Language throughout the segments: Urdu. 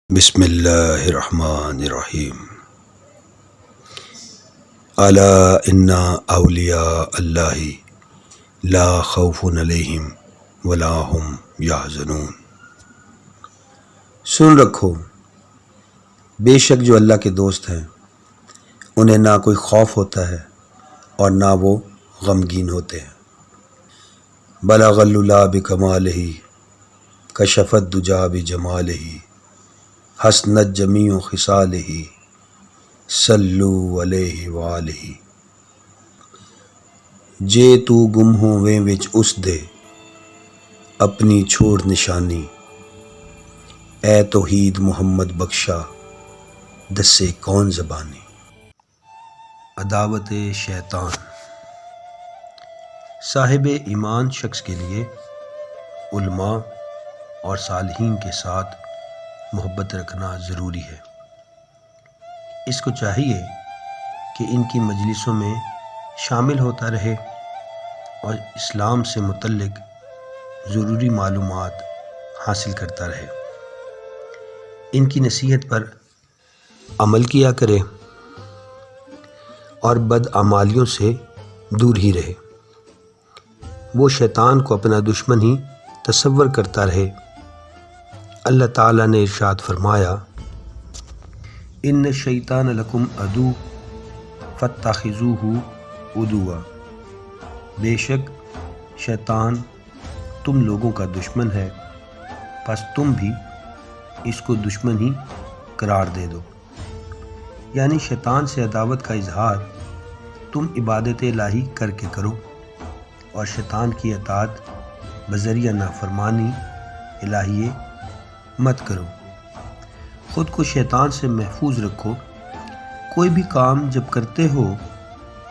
بسم اللہ الرحمن الرحیم۔ الا ان اولیاء اللہ لا خوف علیہم ولا هم یحزنون۔ سن رکھو، بے شک جو اللہ کے دوست ہیں انہیں نہ کوئی خوف ہوتا ہے اور نہ وہ غمگین ہوتے ہیں۔ بلغ اللہ بکمالہ کشف الدجی بجمالہ حسنت جمیع خصالہ صلو علیہ وآلہ۔ جے تو گم ہوویں وچ اس دے اپنی چھوڑ نشانی، اے توحید محمد بخشا دسے کون زبانی۔ عداوت شیطان۔ صاحب ایمان شخص کے لیے علماء اور صالحین کے ساتھ محبت رکھنا ضروری ہے۔ اس کو چاہیے کہ ان کی مجلسوں میں شامل ہوتا رہے اور اسلام سے متعلق ضروری معلومات حاصل کرتا رہے، ان کی نصیحت پر عمل کیا کرے اور بدعمالیوں سے دور ہی رہے۔ وہ شیطان کو اپنا دشمن ہی تصور کرتا رہے۔ اللہ تعالیٰ نے ارشاد فرمایا، ان الشیطان لکم عدو فاتخذوہ عدوا۔ بے شک شیطان تم لوگوں کا دشمن ہے، پس تم بھی اس کو دشمن ہی قرار دے دو۔ یعنی شیطان سے عداوت کا اظہار تم عبادت الہی کر کے کرو اور شیطان کی اطاعت بذریعہ نافرمانی الہیہ مت کرو۔ خود کو شیطان سے محفوظ رکھو۔ کوئی بھی کام جب کرتے ہو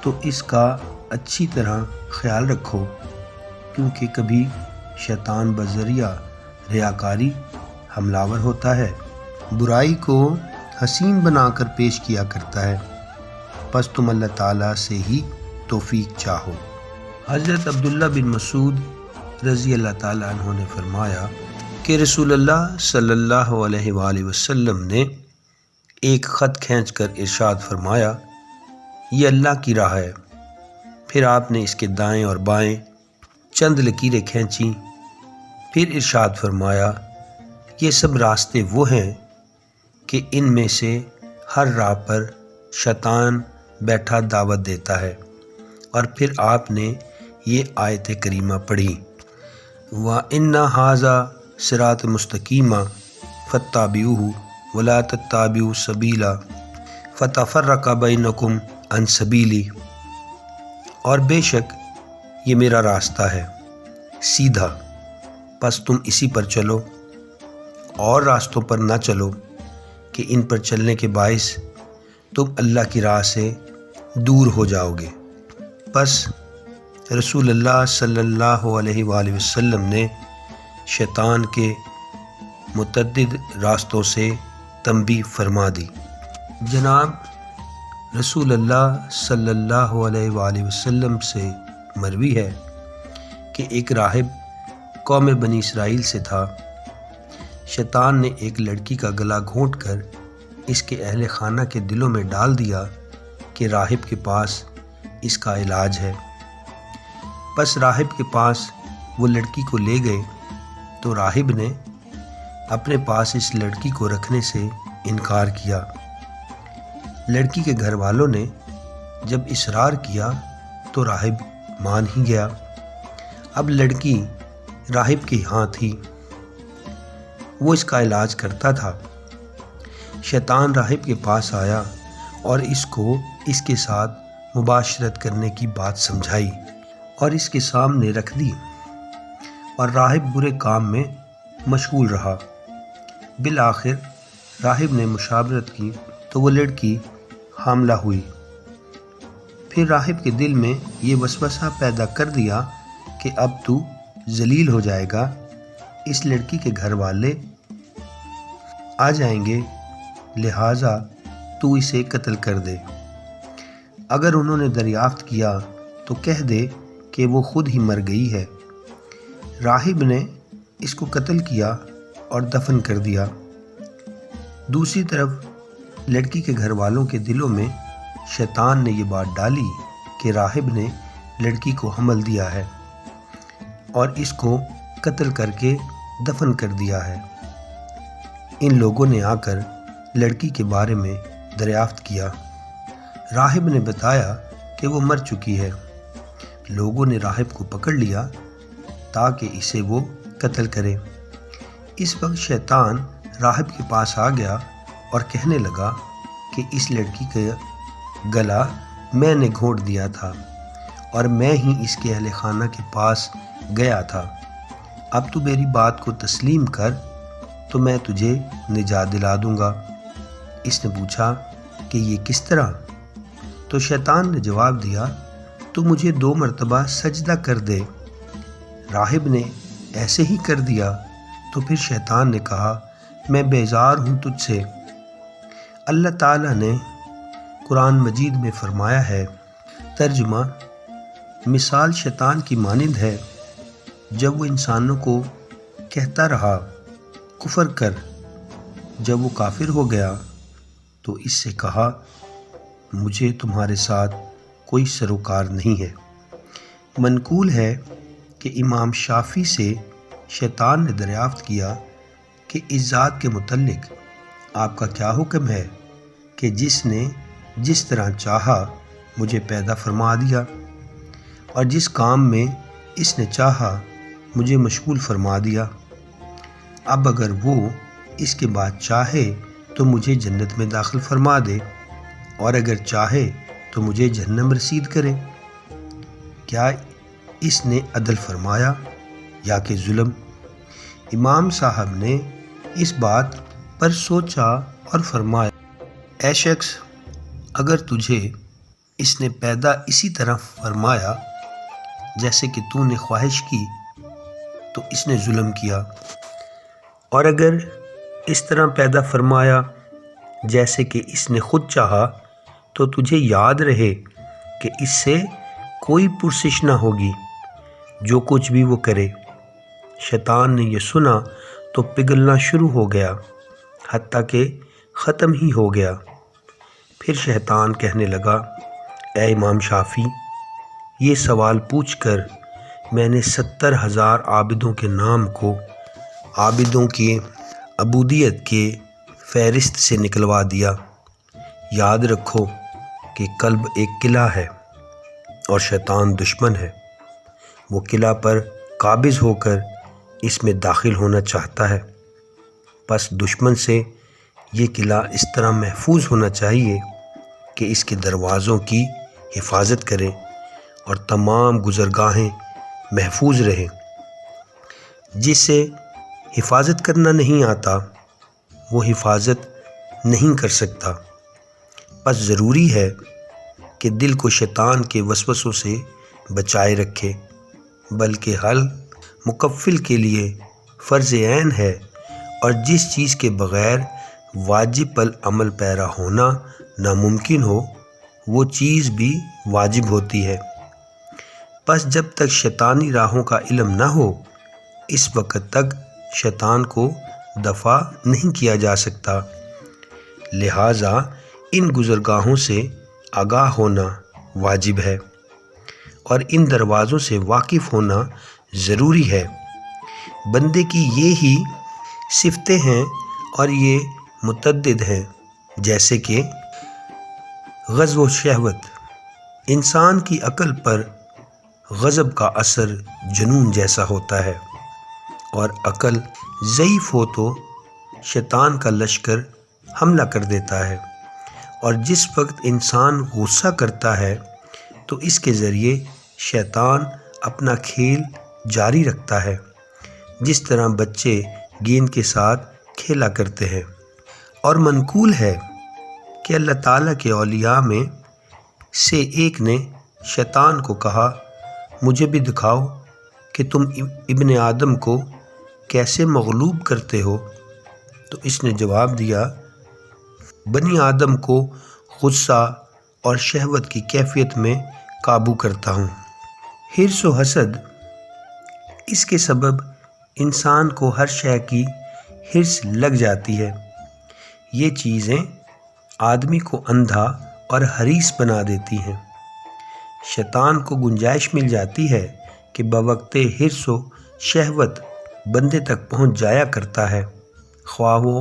تو اس کا اچھی طرح خیال رکھو، کیونکہ کبھی شیطان بذریعہ ریاکاری حملہ ہوتا ہے، برائی کو حسین بنا کر پیش کیا کرتا ہے، پس تم اللہ تعالیٰ سے ہی توفیق چاہو۔ حضرت عبداللہ بن مسعود رضی اللہ تعالیٰ عنہ نے فرمایا کہ رسول اللہ صلی اللہ علیہ وآلہ وسلم نے ایک خط کھینچ کر ارشاد فرمایا، یہ اللہ کی راہ ہے۔ پھر آپ نے اس کے دائیں اور بائیں چند لکیریں کھینچیں، پھر ارشاد فرمایا، یہ سب راستے وہ ہیں کہ ان میں سے ہر راہ پر شیطان بیٹھا دعوت دیتا ہے۔ اور پھر آپ نے یہ آیت کریمہ پڑھی، وَإِنَّ هَٰذَا صِرَاطِ مُسْتَقِیمًا فَاتَّبِعُوهُ وَلَا تَتَّبِعُوا السَّبِیلَ فَتَفَرَّقَ بَیْنَکُمْ عَن سَبِیلِهِ۔ اور بے شک یہ میرا راستہ ہے سیدھا، پس تم اسی پر چلو اور راستوں پر نہ چلو کہ ان پر چلنے کے باعث تم اللہ کی راہ سے دور ہو جاؤ گے۔ پس رسول اللہ صلی اللہ علیہ وآلہ وسلم نے شیطان کے متعدد راستوں سے تنبیہ فرما دی۔ جناب رسول اللہ صلی اللہ علیہ وآلہ وسلم سے مروی ہے کہ ایک راہب قوم بنی اسرائیل سے تھا۔ شیطان نے ایک لڑکی کا گلا گھونٹ کر اس کے اہل خانہ کے دلوں میں ڈال دیا کہ راہب کے پاس اس کا علاج ہے۔ پس راہب کے پاس وہ لڑکی کو لے گئے تو راہب نے اپنے پاس اس لڑکی کو رکھنے سے انکار کیا۔ لڑکی کے گھر والوں نے جب اصرار کیا تو راہب مان ہی گیا۔ اب لڑکی راہب کے ہاں تھی، وہ اس کا علاج کرتا تھا۔ شیطان راہب کے پاس آیا اور اس کو اس کے ساتھ مباشرت کرنے کی بات سمجھائی اور اس کے سامنے رکھ دی، اور راہب برے کام میں مشغول رہا۔ بالآخر راہب نے مشاورت کی تو وہ لڑکی حاملہ ہوئی۔ پھر راہب کے دل میں یہ وسوسہ پیدا کر دیا کہ اب تو ذلیل ہو جائے گا، اس لڑکی کے گھر والے آ جائیں گے، لہٰذا تو اسے قتل کر دے۔ اگر انہوں نے دریافت کیا تو کہہ دے کہ وہ خود ہی مر گئی ہے۔ راہب نے اس کو قتل کیا اور دفن کر دیا۔ دوسری طرف لڑکی کے گھر والوں کے دلوں میں شیطان نے یہ بات ڈالی کہ راہب نے لڑکی کو حمل دیا ہے اور اس کو قتل کر کے دفن کر دیا ہے۔ ان لوگوں نے آ کر لڑکی کے بارے میں دریافت کیا۔ راہب نے بتایا کہ وہ مر چکی ہے۔ لوگوں نے راہب کو پکڑ لیا تاکہ اسے وہ قتل کرے۔ اس وقت شیطان راہب کے پاس آ گیا اور کہنے لگا کہ اس لڑکی کا گلا میں نے گھونٹ دیا تھا اور میں ہی اس کے اہل خانہ کے پاس گیا تھا۔ اب تو میری بات کو تسلیم کر تو میں تجھے نجات دلا دوں گا۔ اس نے پوچھا کہ یہ کس طرح؟ تو شیطان نے جواب دیا، تو مجھے 2 مرتبہ سجدہ کر دے۔ راہب نے ایسے ہی کر دیا تو پھر شیطان نے کہا، میں بیزار ہوں تجھ سے۔ اللہ تعالیٰ نے قرآن مجید میں فرمایا ہے، ترجمہ: مثال شیطان کی مانند ہے جب وہ انسانوں کو کہتا رہا کفر کر، جب وہ کافر ہو گیا تو اس سے کہا، مجھے تمہارے ساتھ کوئی سروکار نہیں ہے۔ منقول ہے کہ امام شافعی سے شیطان نے دریافت کیا کہ اس ذات کے متعلق آپ کا کیا حکم ہے کہ جس نے جس طرح چاہا مجھے پیدا فرما دیا اور جس کام میں اس نے چاہا مجھے مشغول فرما دیا۔ اب اگر وہ اس کے بعد چاہے تو مجھے جنت میں داخل فرما دے اور اگر چاہے تو مجھے جہنم رسید کرے۔ کیا اس نے عدل فرمایا یا کہ ظلم؟ امام صاحب نے اس بات پر سوچا اور فرمایا، اے شخص، اگر تجھے اس نے پیدا اسی طرح فرمایا جیسے کہ تو نے خواہش کی تو اس نے ظلم کیا، اور اگر اس طرح پیدا فرمایا جیسے کہ اس نے خود چاہا تو تجھے یاد رہے کہ اس سے کوئی پرسش نہ ہوگی جو کچھ بھی وہ کرے۔ شیطان نے یہ سنا تو پگھلنا شروع ہو گیا حتیٰ کہ ختم ہی ہو گیا۔ پھر شیطان کہنے لگا، اے امام شافعی، یہ سوال پوچھ کر میں نے 70,000 عابدوں کے نام کو عابدوں کی عبودیت کے فہرست سے نکلوا دیا۔ یاد رکھو کہ قلب ایک قلعہ ہے اور شیطان دشمن ہے۔ وہ قلعہ پر قابض ہو کر اس میں داخل ہونا چاہتا ہے، پس دشمن سے یہ قلعہ اس طرح محفوظ ہونا چاہیے کہ اس کے دروازوں کی حفاظت کرے اور تمام گزرگاہیں محفوظ رہیں۔ جسے حفاظت کرنا نہیں آتا وہ حفاظت نہیں کر سکتا۔ پس ضروری ہے کہ دل کو شیطان کے وسوسوں سے بچائے رکھے، بلکہ حل مکفل کے لیے فرض عین ہے، اور جس چیز کے بغیر واجب العمل پیرا ہونا ناممکن ہو وہ چیز بھی واجب ہوتی ہے۔ پس جب تک شیطانی راہوں کا علم نہ ہو اس وقت تک شیطان کو دفع نہیں کیا جا سکتا، لہٰذا ان گزرگاہوں سے آگاہ ہونا واجب ہے اور ان دروازوں سے واقف ہونا ضروری ہے۔ بندے کی یہی صفتیں ہیں اور یہ متعدد ہیں، جیسے کہ غضب و شہوت۔ انسان کی عقل پر غضب کا اثر جنون جیسا ہوتا ہے، اور عقل ضعیف ہو تو شیطان کا لشکر حملہ کر دیتا ہے، اور جس وقت انسان غصہ کرتا ہے تو اس کے ذریعے شیطان اپنا کھیل جاری رکھتا ہے، جس طرح بچے گیند کے ساتھ کھیلا کرتے ہیں۔ اور منقول ہے کہ اللہ تعالیٰ کے اولیاء میں سے ایک نے شیطان کو کہا، مجھے بھی دکھاؤ کہ تم ابن آدم کو کیسے مغلوب کرتے ہو۔ تو اس نے جواب دیا، بنی آدم کو غصہ اور شہوت کی کیفیت میں قابو کرتا ہوں۔ حرص و حسد، اس کے سبب انسان کو ہر شے کی حرص لگ جاتی ہے۔ یہ چیزیں آدمی کو اندھا اور حریص بنا دیتی ہیں۔ شیطان کو گنجائش مل جاتی ہے کہ بوقت حرص و شہوت بندے تک پہنچ جایا کرتا ہے، خواہ وہ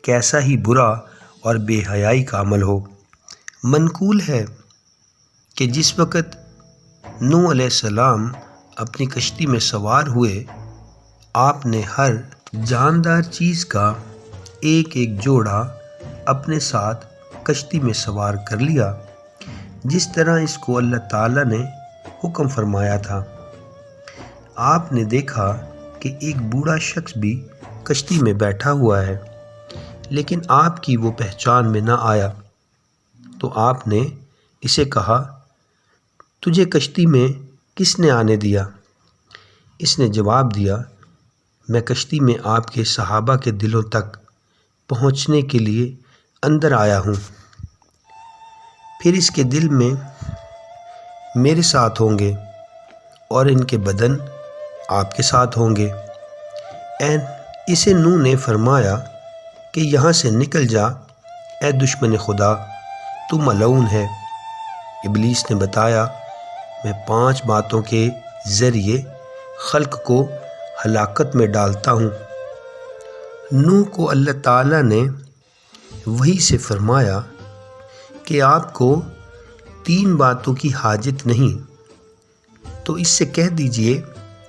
کیسا ہی برا اور بے حیائی کا عمل ہو۔ منقول ہے کہ جس وقت نوح علیہ السلام اپنی کشتی میں سوار ہوئے، آپ نے ہر جاندار چیز کا ایک ایک جوڑا اپنے ساتھ کشتی میں سوار کر لیا، جس طرح اس کو اللہ تعالیٰ نے حکم فرمایا تھا۔ آپ نے دیکھا کہ ایک بوڑھا شخص بھی کشتی میں بیٹھا ہوا ہے، لیکن آپ کی وہ پہچان میں نہ آیا، تو آپ نے اسے کہا، تجھے کشتی میں کس نے آنے دیا؟ اس نے جواب دیا، میں کشتی میں آپ کے صحابہ کے دلوں تک پہنچنے کے لیے اندر آیا ہوں، پھر اس کے دل میں میرے ساتھ ہوں گے اور ان کے بدن آپ کے ساتھ ہوں گے۔ اسے نوح نے فرمایا کہ یہاں سے نکل جا اے دشمن خدا، تو ملعون ہے۔ ابلیس نے بتایا، میں 5 باتوں کے ذریعے خلق کو ہلاکت میں ڈالتا ہوں۔ نوح کو اللہ تعالیٰ نے وحی سے فرمایا کہ آپ کو 3 باتوں کی حاجت نہیں، تو اس سے کہہ دیجئے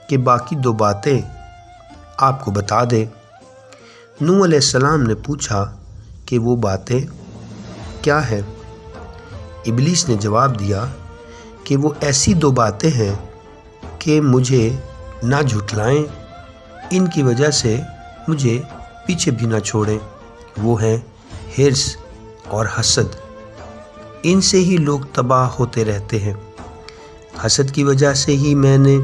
کہ باقی 2 باتیں آپ کو بتا دے۔ نوح علیہ السلام نے پوچھا کہ وہ باتیں کیا ہیں؟ ابلیس نے جواب دیا کہ وہ ایسی 2 باتیں ہیں کہ مجھے نہ جھٹلائیں، ان کی وجہ سے مجھے پیچھے بھی نہ چھوڑیں۔ وہ ہیں حرص اور حسد، ان سے ہی لوگ تباہ ہوتے رہتے ہیں۔ حسد کی وجہ سے ہی میں نے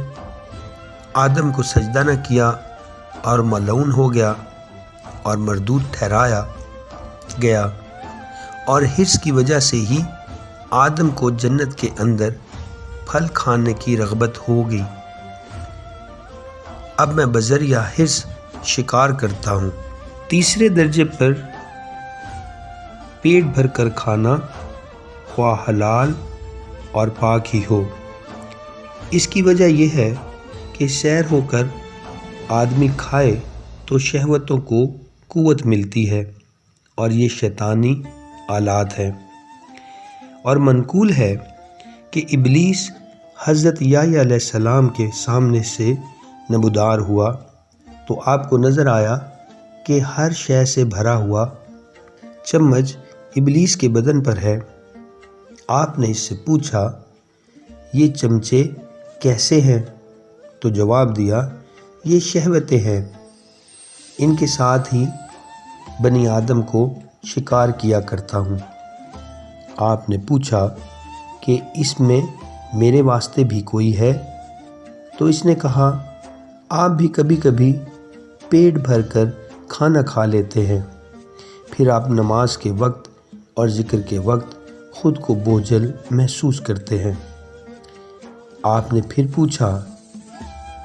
آدم کو سجدہ نہ کیا اور ملعون ہو گیا اور مردود ٹھہرایا گیا، اور حرص کی وجہ سے ہی آدم کو جنت کے اندر پھل کھانے کی رغبت ہو گئی۔ اب میں بذریعہ حرص شکار کرتا ہوں۔ تیسرے درجے پر پیٹ بھر کر کھانا، خواہ حلال اور پاک ہی ہو۔ اس کی وجہ یہ ہے کہ سیر ہو کر آدمی کھائے تو شہوتوں کو قوت ملتی ہے، اور یہ شیطانی آلات ہے۔ اور منقول ہے کہ ابلیس حضرت یحییٰ علیہ السلام کے سامنے سے نمودار ہوا تو آپ کو نظر آیا کہ ہر شے سے بھرا ہوا چمچ ابلیس کے بدن پر ہے۔ آپ نے اس سے پوچھا، یہ چمچے کیسے ہیں؟ تو جواب دیا، یہ شہوتیں ہیں، ان کے ساتھ ہی بنی آدم کو شکار کیا کرتا ہوں۔ آپ نے پوچھا کہ اس میں میرے واسطے بھی کوئی ہے؟ تو اس نے کہا، آپ بھی کبھی کبھی پیٹ بھر کر کھانا کھا لیتے ہیں، پھر آپ نماز کے وقت اور ذکر کے وقت خود کو بوجھل محسوس کرتے ہیں۔ آپ نے پھر پوچھا،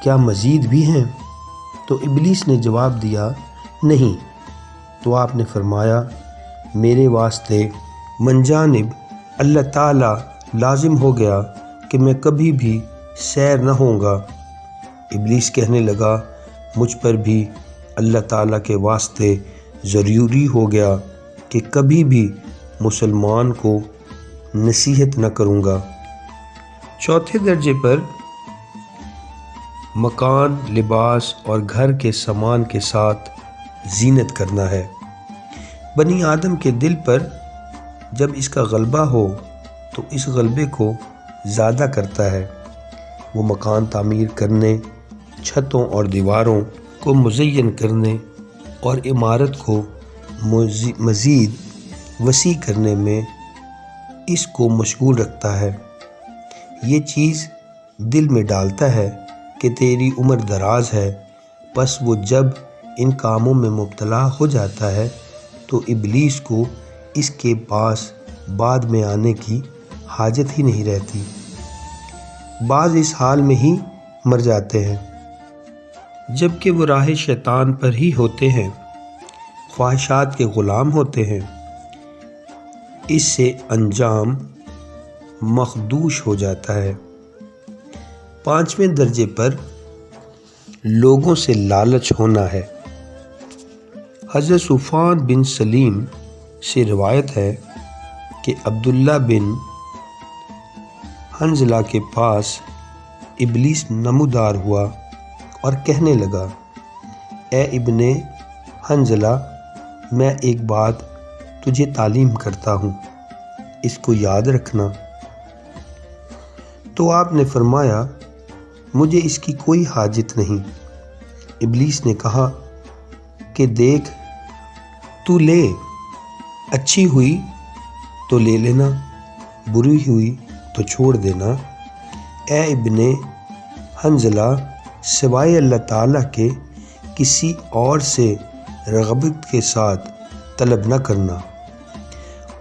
کیا مزید بھی ہیں؟ تو ابلیس نے جواب دیا، نہیں۔ تو آپ نے فرمایا، میرے واسطے من جانب اللہ تعالیٰ لازم ہو گیا کہ میں کبھی بھی سیر نہ ہوں گا۔ ابلیس کہنے لگا، مجھ پر بھی اللہ تعالیٰ کے واسطے ضروری ہو گیا کہ کبھی بھی مسلمان کو نصیحت نہ کروں گا۔ چوتھے درجے پر مکان، لباس اور گھر کے سامان کے ساتھ زینت کرنا ہے۔ بنی آدم کے دل پر جب اس کا غلبہ ہو تو اس غلبے کو زیادہ کرتا ہے۔ وہ مکان تعمیر کرنے، چھتوں اور دیواروں کو مزین کرنے اور عمارت کو مزید وسیع کرنے میں اس کو مشغول رکھتا ہے۔ یہ چیز دل میں ڈالتا ہے کہ تیری عمر دراز ہے، پس وہ جب ان کاموں میں مبتلا ہو جاتا ہے تو ابلیس کو اس کے پاس بعد میں آنے کی حاجت ہی نہیں رہتی۔ بعض اس حال میں ہی مر جاتے ہیں جبکہ وہ راہ شیطان پر ہی ہوتے ہیں۔ خواہشات کے غلام ہوتے ہیں، اس سے انجام مخدوش ہو جاتا ہے۔ 5ویں درجے پر لوگوں سے لالچ ہونا ہے۔ حضرت صفوان بن سلیم سے روایت ہے کہ عبداللہ بن حنظلہ کے پاس ابلیس نمودار ہوا اور کہنے لگا، اے ابن حنظلہ، میں ایک بات تجھے تعلیم کرتا ہوں، اس کو یاد رکھنا۔ تو آپ نے فرمایا، مجھے اس کی کوئی حاجت نہیں۔ ابلیس نے کہا کہ دیکھ، تو لے، اچھی ہوئی تو لے لینا، بری ہوئی تو چھوڑ دینا۔ اے ابن حنظلہ، سوائے اللہ تعالیٰ کے کسی اور سے رغبت کے ساتھ طلب نہ کرنا،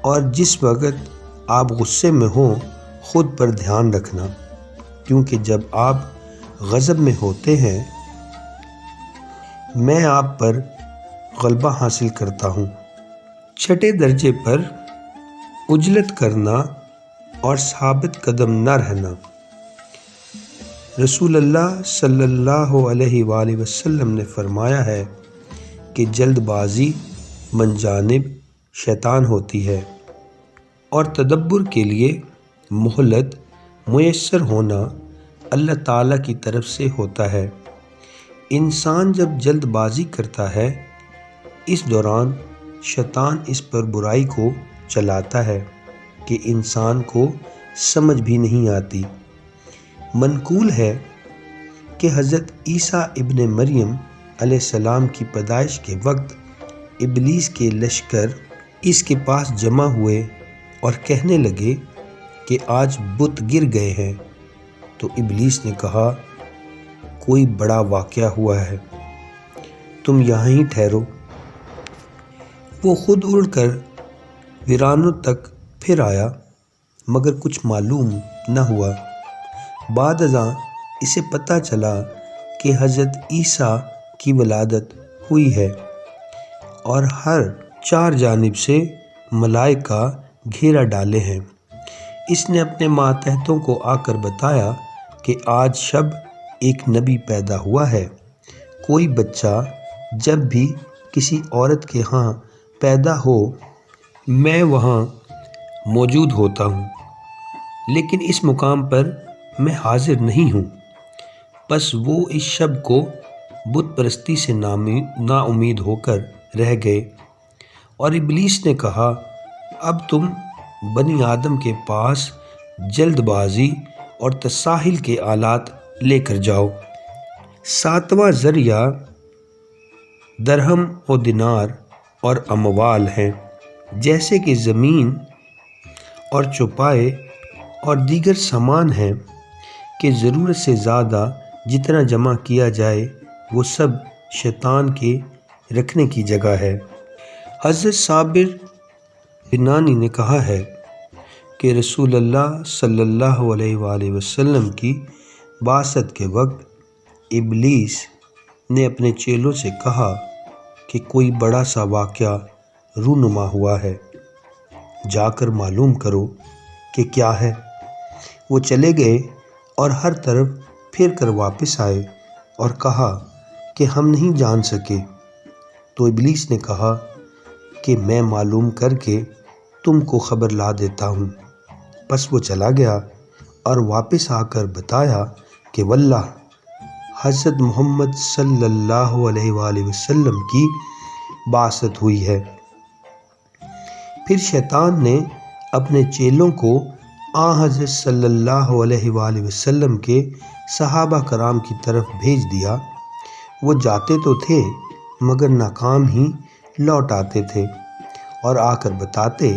اور جس وقت آپ غصے میں ہوں خود پر دھیان رکھنا، کیونکہ جب آپ غضب میں ہوتے ہیں میں آپ پر غلبہ حاصل کرتا ہوں۔ 6 درجے پر عجلت کرنا اور ثابت قدم نہ رہنا۔ رسول اللہ صلی اللہ علیہ وآلہ وسلم نے فرمایا ہے کہ جلد بازی من جانب شیطان ہوتی ہے، اور تدبر کے لیے مہلت میسر ہونا اللہ تعالیٰ کی طرف سے ہوتا ہے۔ انسان جب جلد بازی کرتا ہے، اس دوران شیطان اس پر برائی کو چلاتا ہے کہ انسان کو سمجھ بھی نہیں آتی۔ منقول ہے کہ حضرت عیسیٰ ابن مریم علیہ السلام کی پیدائش کے وقت ابلیس کے لشکر اس کے پاس جمع ہوئے اور کہنے لگے کہ آج بت گر گئے ہیں، تو ابلیس نے کہا، کوئی بڑا واقعہ ہوا ہے، تم یہاں ہی ٹھہرو۔ وہ خود اڑ کر ویرانوں تک پھر آیا، مگر کچھ معلوم نہ ہوا۔ بعد ازاں اسے پتہ چلا کہ حضرت عیسیٰ کی ولادت ہوئی ہے، اور ہر 4 جانب سے ملائکہ گھیرا ڈالے ہیں۔ اس نے اپنے ماتحتوں کو آ کر بتایا کہ آج شب ایک نبی پیدا ہوا ہے۔ کوئی بچہ جب بھی کسی عورت کے ہاں پیدا ہو میں وہاں موجود ہوتا ہوں، لیکن اس مقام پر میں حاضر نہیں ہوں۔ پس وہ اس شب کو بت پرستی سے نا امید ہو کر رہ گئے، اور ابلیس نے کہا، اب تم بنی آدم کے پاس جلد بازی اور تساہل کے آلات لے کر جاؤ۔ 7واں ذریعہ درہم و دینار اور اموال ہیں، جیسے کہ زمین اور چوپائے اور دیگر سامان ہیں کہ ضرورت سے زیادہ جتنا جمع کیا جائے وہ سب شیطان کے رکھنے کی جگہ ہے۔ حضرت صابر بنانی نے کہا ہے کہ رسول اللہ صلی اللہ علیہ وآلہ وسلم کی بعثت کے وقت ابلیس نے اپنے چیلوں سے کہا کہ کوئی بڑا سا واقعہ رونما ہوا ہے، جا کر معلوم کرو کہ کیا ہے۔ وہ چلے گئے اور ہر طرف پھر کر واپس آئے اور کہا کہ ہم نہیں جان سکے۔ تو ابلیس نے کہا کہ میں معلوم کر کے تم کو خبر لا دیتا ہوں۔ پس وہ چلا گیا اور واپس آ کر بتایا کہ واللہ حضرت محمد صلی اللہ علیہ وآلہ وسلم کی بعثت ہوئی ہے۔ پھر شیطان نے اپنے چیلوں کو حضرت صلی اللہ علیہ وآلہ وسلم کے صحابہ کرام کی طرف بھیج دیا۔ وہ جاتے تو تھے مگر ناکام ہی لوٹ آتے تھے، اور آ کر بتاتے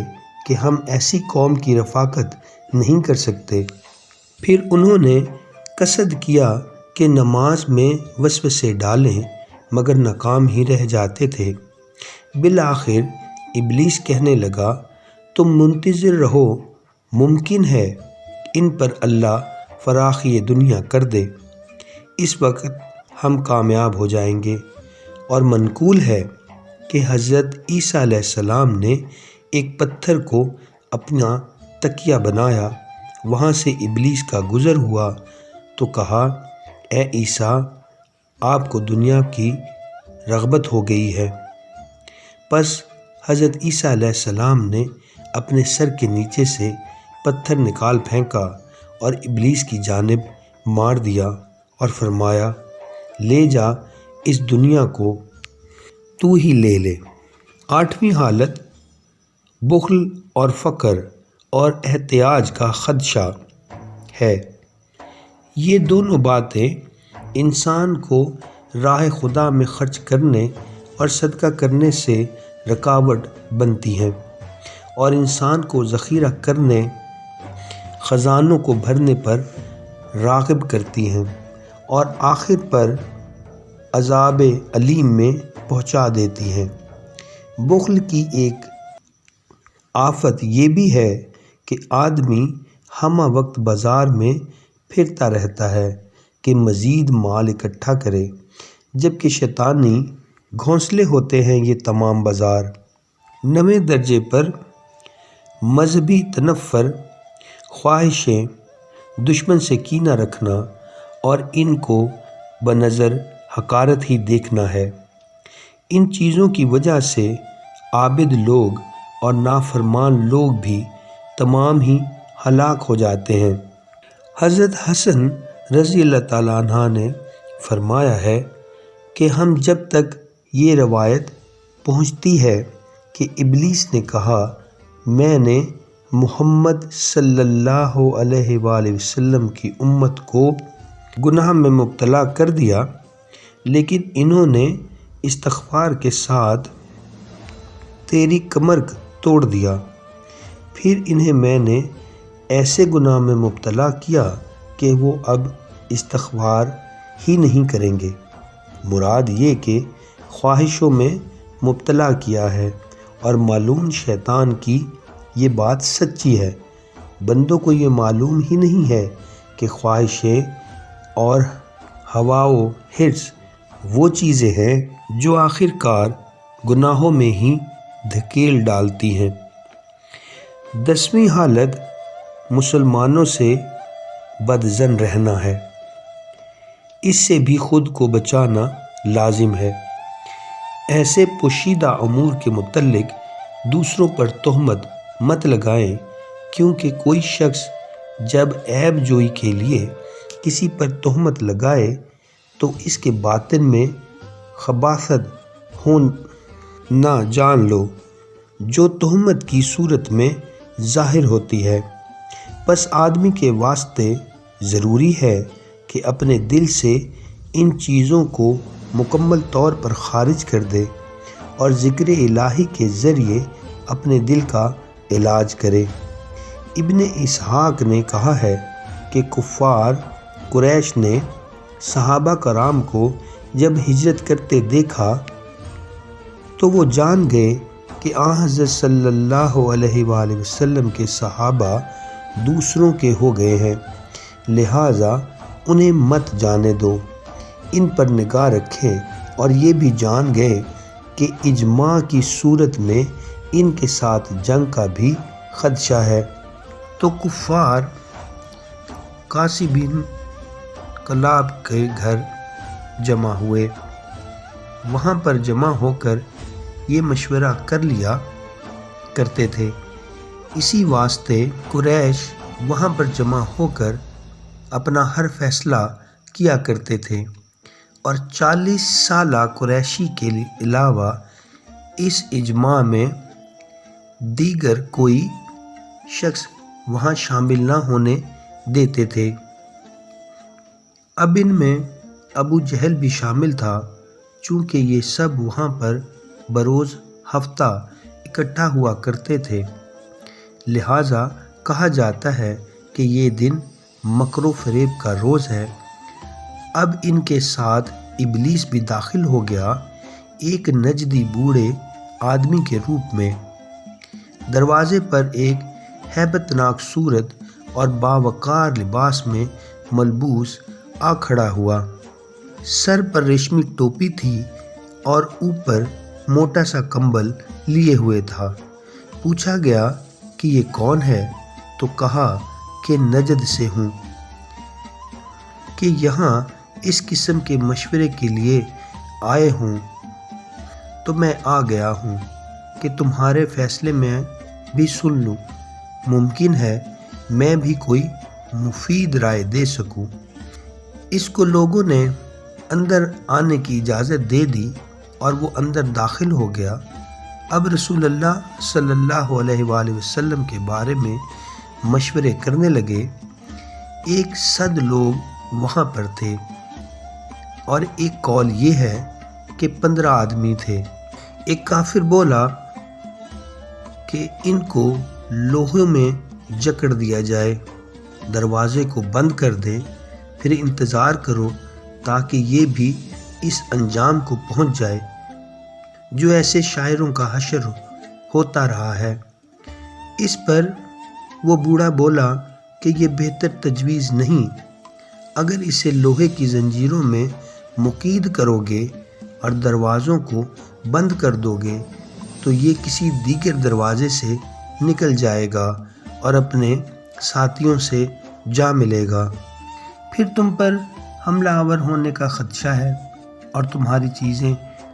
کہ ہم ایسی قوم کی رفاقت نہیں کر سکتے۔ پھر انہوں نے قصد کیا کہ نماز میں وسوسے ڈالیں مگر ناکام ہی رہ جاتے تھے۔ بالآخر ابلیس کہنے لگا، تم منتظر رہو، ممکن ہے ان پر اللہ فراخی دنیا کر دے، اس وقت ہم کامیاب ہو جائیں گے۔ اور منقول ہے کہ حضرت عیسیٰ علیہ السلام نے ایک پتھر کو اپنا تکیہ بنایا۔ وہاں سے ابلیس کا گزر ہوا تو کہا، اے عیسیٰ، آپ کو دنیا کی رغبت ہو گئی ہے۔ پس حضرت عیسیٰ علیہ السلام نے اپنے سر کے نیچے سے پتھر نکال پھینکا اور ابلیس کی جانب مار دیا اور فرمایا، لے جا، اس دنیا کو تو ہی لے لے۔ 8ویں حالت بخل اور فقر اور احتیاج کا خدشہ ہے۔ یہ دونوں باتیں انسان کو راہ خدا میں خرچ کرنے اور صدقہ کرنے سے رکاوٹ بنتی ہیں اور انسان کو ذخیرہ کرنے، خزانوں کو بھرنے پر راغب کرتی ہیں اور آخر پر عذاب علیم میں پہنچا دیتی ہیں۔ بخل کی ایک آفت یہ بھی ہے کہ آدمی ہمہ وقت بازار میں پھرتا رہتا ہے کہ مزید مال اکٹھا کرے، جبکہ شیطانی گھونسلے ہوتے ہیں یہ تمام بازار۔ 9ویں درجے پر مذہبی تنفر، خواہشیں، دشمن سے کینہ رکھنا اور ان کو بنظر حقارت ہی دیکھنا ہے۔ ان چیزوں کی وجہ سے عابد لوگ اور نافرمان لوگ بھی تمام ہی ہلاک ہو جاتے ہیں۔ حضرت حسن رضی اللہ تعالیٰ عنہ نے فرمایا ہے کہ ہم جب تک یہ روایت پہنچتی ہے کہ ابلیس نے کہا، میں نے محمد صلی اللہ علیہ وآلہ وسلم کی امت کو گناہ میں مبتلا کر دیا، لیکن انہوں نے استغفار کے ساتھ تیری کمر توڑ دیا، پھر انہیں میں نے ایسے گناہ میں مبتلا کیا کہ وہ اب استغفار ہی نہیں کریں گے۔ مراد یہ کہ خواہشوں میں مبتلا کیا ہے اور معلوم شیطان کی یہ بات سچی ہے۔ بندوں کو یہ معلوم ہی نہیں ہے کہ خواہشیں اور ہوا و حرص وہ چیزیں ہیں جو آخر کار گناہوں میں ہی دھکیل ڈالتی ہیں۔ 10ویں حالت مسلمانوں سے بدظن رہنا ہے۔ اس سے بھی خود کو بچانا لازم ہے۔ ایسے پوشیدہ امور کے متعلق دوسروں پر تہمت مت لگائیں، کیونکہ کوئی شخص جب عیب جوئی کے لیے کسی پر تہمت لگائے تو اس کے باطن میں خباثت ہو نہ جان لو، جو تہمت کی صورت میں ظاہر ہوتی ہے۔ پس آدمی کے واسطے ضروری ہے کہ اپنے دل سے ان چیزوں کو مکمل طور پر خارج کر دے اور ذکر الہی کے ذریعے اپنے دل کا علاج کرے۔ ابن اسحاق نے کہا ہے کہ کفار قریش نے صحابہ کرام کو جب ہجرت کرتے دیکھا تو وہ جان گئے کہ حضرت صلی اللہ علیہ وآلہ وسلم کے صحابہ دوسروں کے ہو گئے ہیں، لہٰذا انہیں مت جانے دو، ان پر نگاہ رکھیں، اور یہ بھی جان گئے کہ اجماع کی صورت میں ان کے ساتھ جنگ کا بھی خدشہ ہے۔ تو کفار قاسی بن کلاب کے گھر جمع ہوئے۔ وہاں پر جمع ہو کر یہ مشورہ کر لیا کرتے تھے۔ اسی واسطے قریش وہاں پر جمع ہو کر اپنا ہر فیصلہ کیا کرتے تھے، اور 40 سالہ قریشی کے علاوہ اس اجماع میں دیگر کوئی شخص وہاں شامل نہ ہونے دیتے تھے۔ اب ان میں ابو جہل بھی شامل تھا، چونکہ یہ سب وہاں پر بروز ہفتہ اکٹھا ہوا کرتے تھے، لہٰذا کہا جاتا ہے کہ یہ دن مکر و فریب کا روز ہے۔ اب ان کے ساتھ ابلیس بھی داخل ہو گیا، ایک نجدی بوڑھے آدمی کے روپ میں۔ دروازے پر ایک ہیبت ناک صورت اور باوقار لباس میں ملبوس آ کھڑا ہوا۔ سر پر ریشمی ٹوپی تھی اور اوپر موٹا سا کمبل لیے ہوئے تھا۔ پوچھا گیا کہ یہ کون ہے تو کہا کہ نجد سے ہوں، کہ یہاں اس قسم کے مشورے کے لیے آئے ہوں تو میں آ گیا ہوں کہ تمہارے فیصلے میں بھی سن لوں، ممکن ہے میں بھی کوئی مفید رائے دے سکوں۔ اس کو لوگوں نے اندر آنے کی اجازت دے دی اور وہ اندر داخل ہو گیا۔ اب رسول اللہ صلی اللہ علیہ وآلہ وسلم کے بارے میں مشورے کرنے لگے۔ 100 لوگ وہاں پر تھے اور ایک قول یہ ہے کہ 15 آدمی تھے۔ ایک کافر بولا کہ ان کو لوہے میں جکڑ دیا جائے، دروازے کو بند کر دیں، پھر انتظار کرو تاکہ یہ بھی اس انجام کو پہنچ جائے جو ایسے شاعروں کا حشر ہوتا رہا ہے۔ اس پر وہ بوڑھا بولا کہ یہ بہتر تجویز نہیں، اگر اسے لوہے کی زنجیروں میں مقید کرو گے اور دروازوں کو بند کر دو گے تو یہ کسی دیگر دروازے سے نکل جائے گا اور اپنے ساتھیوں سے جا ملے گا، پھر تم پر حملہ آور ہونے کا خدشہ ہے اور تمہاری چیزیں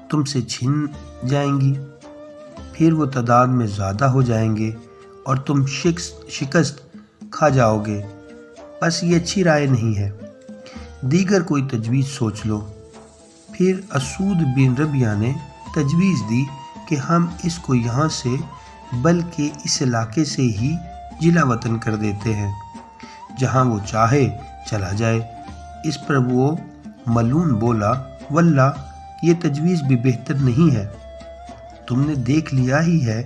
تم سے چھن جائیں گی، پھر وہ تعداد میں زیادہ ہو جائیں گے اور تم شکست کھا جاؤ گے۔ بس یہ اچھی رائے نہیں ہے، دیگر کوئی تجویز سوچ لو۔ پھر اسود بن ربیعہ نے تجویز دی کہ ہم اس کو یہاں سے بلکہ اس علاقے سے ہی جلا وطن کر دیتے ہیں، جہاں وہ چاہے چلا جائے۔ اس پر وہ ملعون بولا، واللہ یہ تجویز بھی بہتر نہیں ہے، تم نے دیکھ لیا ہی ہے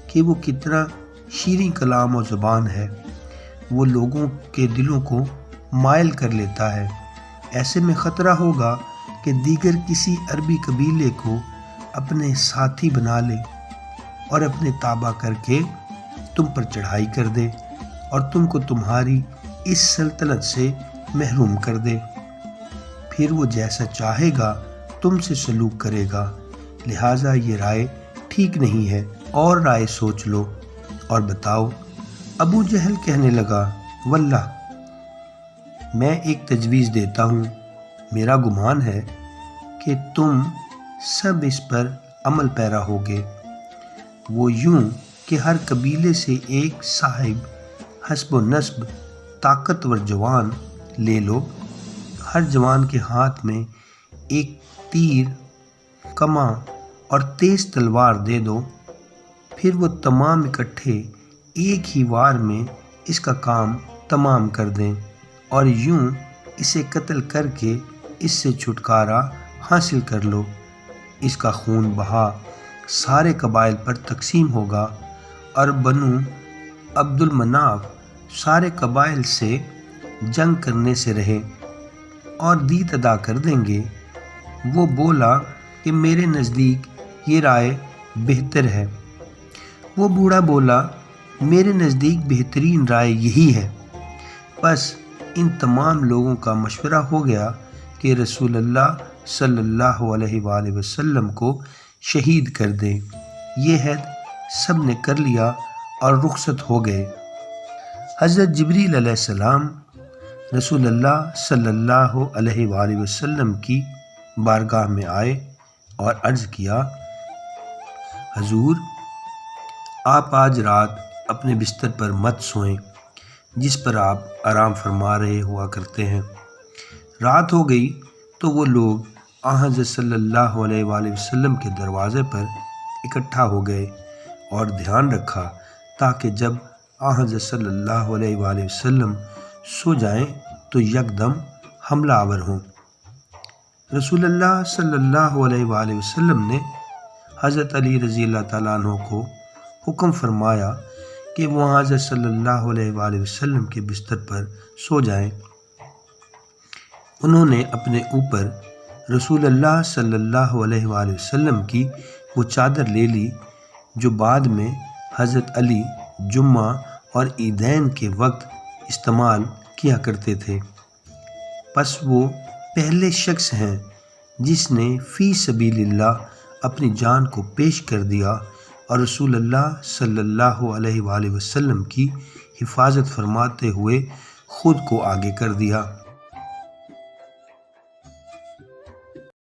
کہ وہ کتنا شیریں کلام و زبان ہے، وہ لوگوں کے دلوں کو مائل کر لیتا ہے۔ ایسے میں خطرہ ہوگا کہ دیگر کسی عربی قبیلے کو اپنے ساتھی بنا لے اور اپنے تابع کر کے تم پر چڑھائی کر دے اور تم کو تمہاری اس سلطنت سے محروم کر دے، پھر وہ جیسا چاہے گا تم سے سلوک کرے گا، لہٰذا یہ رائے ٹھیک نہیں ہے، اور رائے سوچ لو اور بتاؤ۔ ابو جہل کہنے لگا، واللہ میں ایک تجویز دیتا ہوں، میرا گمان ہے کہ تم سب اس پر عمل پیرا ہوگے۔ وہ یوں کہ ہر قبیلے سے ایک صاحب حسب و نسب طاقتور جوان لے لو، ہر جوان کے ہاتھ میں ایک تیر، کماں اور تیز تلوار دے دو، پھر وہ تمام اکٹھے ایک ہی وار میں اس کا کام تمام کر دیں اور یوں اسے قتل کر کے اس سے چھٹکارا حاصل کر لو۔ اس کا خون بہا سارے قبائل پر تقسیم ہوگا اور بنو عبد المناف سارے قبائل سے جنگ کرنے سے رہے اور دیت ادا کر دیں گے۔ وہ بولا کہ میرے نزدیک یہ رائے بہتر ہے۔ وہ بوڑھا بولا، میرے نزدیک بہترین رائے یہی ہے۔ بس ان تمام لوگوں کا مشورہ ہو گیا کہ رسول اللہ صلی اللہ علیہ وآلہ وسلم کو شہید کر دیں۔ یہ عہد سب نے کر لیا اور رخصت ہو گئے۔ حضرت جبریل علیہ السلام رسول اللہ صلی اللہ علیہ وآلہ وسلم کی بارگاہ میں آئے اور عرض کیا، حضور آپ آج رات اپنے بستر پر مت سوئیں جس پر آپ آرام فرما رہے ہوا کرتے ہیں۔ رات ہو گئی تو وہ لوگ حضرت صلی اللہ علیہ وآلہ وسلم کے دروازے پر اکٹھا ہو گئے اور دھیان رکھا تاکہ جب حضرت صلی اللہ علیہ وآلہ وسلم سو جائیں تو یکدم حملہ آور ہوں۔ رسول اللہ صلی اللہ علیہ وآلہ وسلم نے حضرت علی رضی اللہ تعالیٰ عنہ کو حکم فرمایا کہ وہ حضرت صلی اللہ علیہ وآلہ وسلم کے بستر پر سو جائیں۔ انہوں نے اپنے اوپر رسول اللہ صلی اللہ علیہ وآلہ وسلم کی وہ چادر لے لی جو بعد میں حضرت علی جمعہ اور عیدین کے وقت استعمال کیا کرتے تھے۔ پس وہ پہلے شخص ہیں جس نے فی سبیل اللہ اپنی جان کو پیش کر دیا اور رسول اللہ صلی اللہ علیہ وآلہ وسلم کی حفاظت فرماتے ہوئے خود کو آگے کر دیا۔